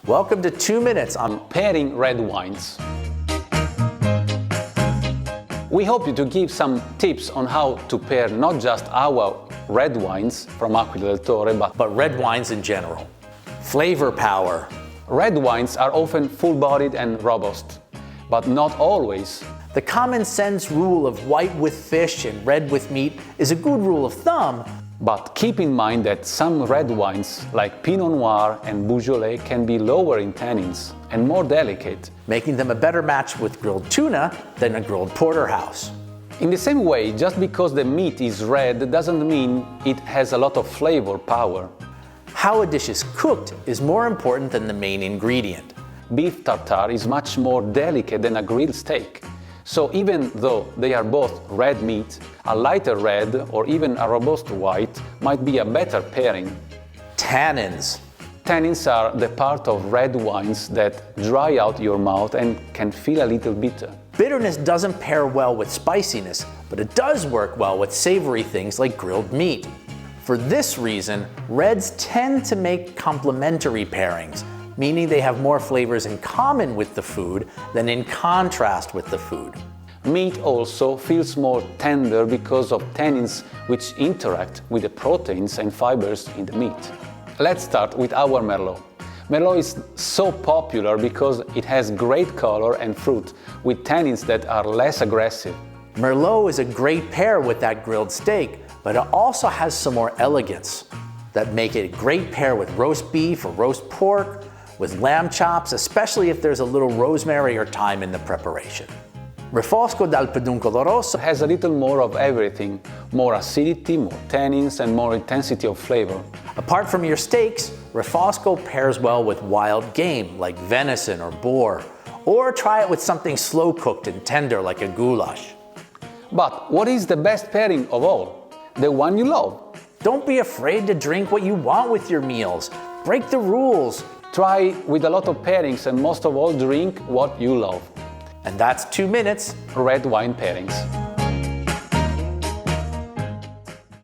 Welcome to 2 Minutes on Pairing red wines. We hope to give some tips on how to pair not just our red wines from Aquila del Torre, but red wines in general. Flavor power. Red wines are often full-bodied and robust, but not always. The common sense rule of white with fish and red with meat is a good rule of thumb. But keep in mind that some red wines, like Pinot Noir and Beaujolais, can be lower in tannins and more delicate, making them a better match with grilled tuna than a grilled porterhouse. In the same way, just because the meat is red doesn't mean it has a lot of flavor power. How a dish is cooked is more important than the main ingredient. Beef tartare is much more delicate than a grilled steak. So even though they are both red meat, a lighter red or even a robust white might be a better pairing. Tannins. Tannins are the part of red wines that dry out your mouth and can feel a little bitter. Bitterness doesn't pair well with spiciness, but it does work well with savory things like grilled meat. For this reason, reds tend to make complementary pairings, meaning they have more flavors in common with the food than in contrast with the food. Meat also feels more tender because of tannins which interact with the proteins and fibers in the meat. Let's start with our merlot. Merlot is so popular because it has great color and fruit, with tannins that are less aggressive. Merlot is a great pair with that grilled steak, but it also has some more elegance that make it a great pair with roast beef or roast pork, with lamb chops, especially if there's a little rosemary or thyme in the preparation. Refasco dal Peduncolo Rosso has a little more of everything, more acidity, more tannins, and more intensity of flavor. Apart from your steaks, Refasco pairs well with wild game like venison or boar, or try it with something slow cooked and tender like a goulash. But what is the best pairing of all? The one you love. Don't be afraid to drink what you want with your meals. Break the rules. Try with a lot of pairings and most of all drink what you love. And that's 2 Minutes Red wine pairings.